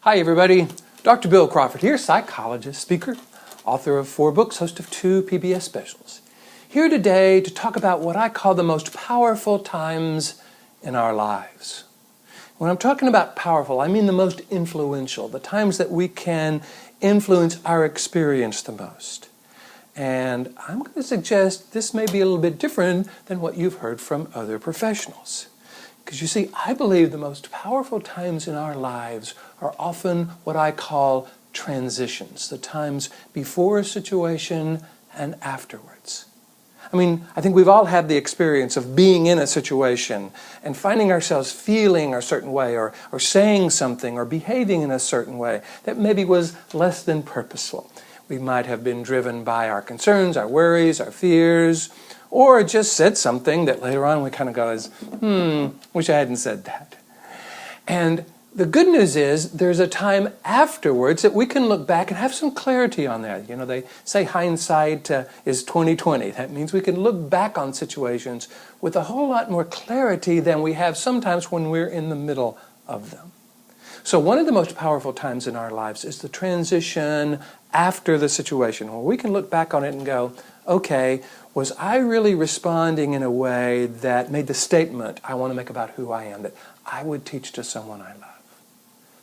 Hi everybody, Dr. Bill Crawford here, psychologist, speaker, author of 4 books, host of 2 PBS specials. Here today to talk about what I call the most powerful times in our lives. When I'm talking about powerful, I mean the most influential, the times that we can influence our experience the most. And I'm going to suggest this may be a little bit different than what you've heard from other professionals. Because you see, I believe the most powerful times in our lives are often what I call transitions, the times before a situation and afterwards. I think we've all had the experience of being in a situation and finding ourselves feeling a certain way or saying something or behaving in a certain way that maybe was less than purposeful. We might have been driven by our concerns, our worries, our fears, or just said something that later on we kind of go as, wish I hadn't said that. And the good news is there's a time afterwards that we can look back and have some clarity on that. You know, they say hindsight is 20/20. That means we can look back on situations with a whole lot more clarity than we have sometimes when we're in the middle of them. So one of the most powerful times in our lives is the transition after the situation, where we can look back on it and go, okay, was I really responding in a way that made the statement I want to make about who I am, that I would teach to someone I love?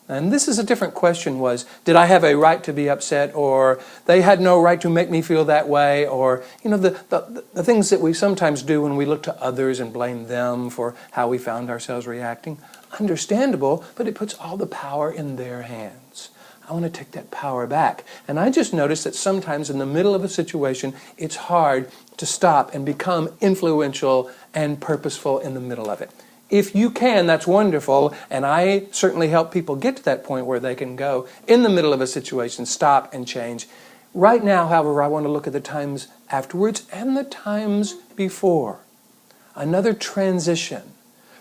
And this is a different question, was, did I have a right to be upset, or they had no right to make me feel that way, or, you know, the things that we sometimes do when we look to others and blame them for how we found ourselves reacting. Understandable, but it puts all the power in their hands. I want to take that power back. And I just noticed that sometimes in the middle of a situation, it's hard to stop and become influential and purposeful in the middle of it. If you can, that's wonderful, and I certainly help people get to that point where they can go in the middle of a situation, stop and change. Right now, however, I want to look at the times afterwards and the times before. Another transition.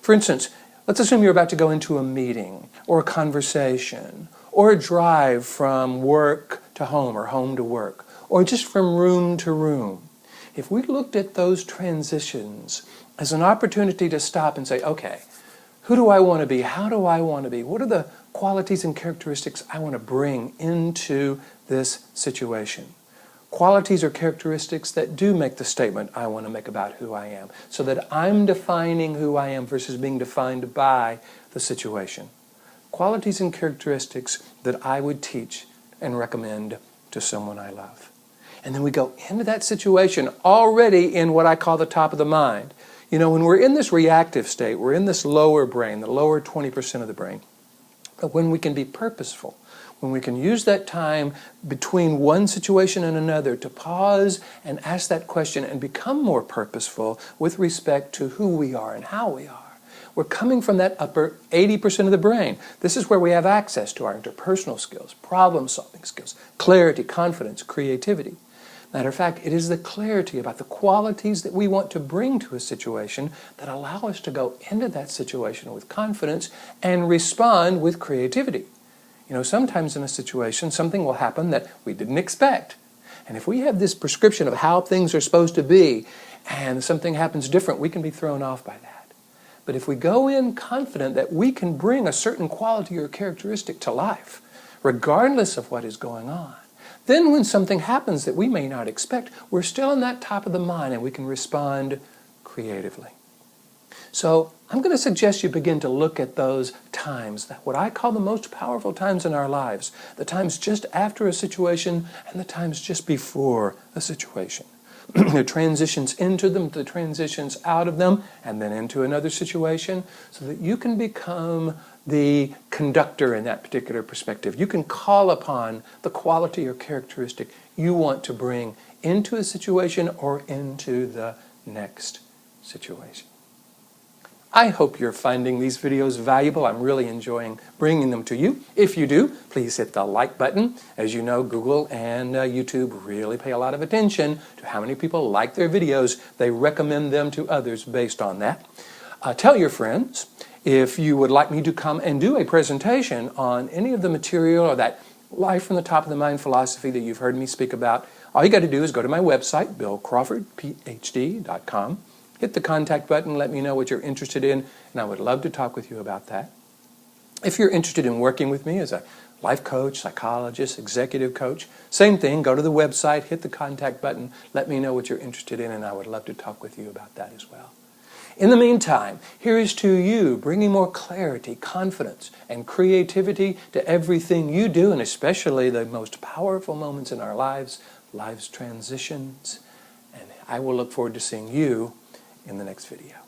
For instance, let's assume you're about to go into a meeting or a conversation or a drive from work to home or home to work or just from room to room. If we looked at those transitions as an opportunity to stop and say, okay, who do I want to be? How do I want to be? What are the qualities and characteristics I want to bring into this situation? Qualities or characteristics that do make the statement I want to make about who I am, so that I'm defining who I am versus being defined by the situation. Qualities and characteristics that I would teach and recommend to someone I love. And then we go into that situation already in what I call the top of the mind. You know, when we're in this reactive state, we're in this lower brain, the lower 20% of the brain. But when we can be purposeful, when we can use that time between one situation and another to pause and ask that question and become more purposeful with respect to who we are and how we are. We're coming from that upper 80% of the brain. This is where we have access to our interpersonal skills, problem-solving skills, clarity, confidence, creativity. Matter of fact, it is the clarity about the qualities that we want to bring to a situation that allow us to go into that situation with confidence and respond with creativity. You know, sometimes in a situation, something will happen that we didn't expect. And if we have this prescription of how things are supposed to be and something happens different, we can be thrown off by that. But if we go in confident that we can bring a certain quality or characteristic to life, regardless of what is going on, then when something happens that we may not expect, we're still on that top of the mind and we can respond creatively. So I'm going to suggest you begin to look at those times, what I call the most powerful times in our lives, the times just after a situation and the times just before a situation. The transitions into them, the transitions out of them, and then into another situation, so that you can become the conductor in that particular perspective. You can call upon the quality or characteristic you want to bring into a situation or into the next situation. I hope you're finding these videos valuable. I'm really enjoying bringing them to you. If you do, please hit the like button. As you know, Google and YouTube really pay a lot of attention to how many people like their videos. They recommend them to others based on that. Tell your friends. If you would like me to come and do a presentation on any of the material or that life from the top of the mind philosophy that you've heard me speak about, all you got to do is go to my website, billcrawfordphd.com. Hit the contact button, let me know what you're interested in, and I would love to talk with you about that. If you're interested in working with me as a life coach, psychologist, executive coach, same thing, go to the website, hit the contact button, let me know what you're interested in, and I would love to talk with you about that as well. In the meantime, here is to you, bringing more clarity, confidence, and creativity to everything you do, and especially the most powerful moments in our lives, life's transitions. And I will look forward to seeing you in the next video.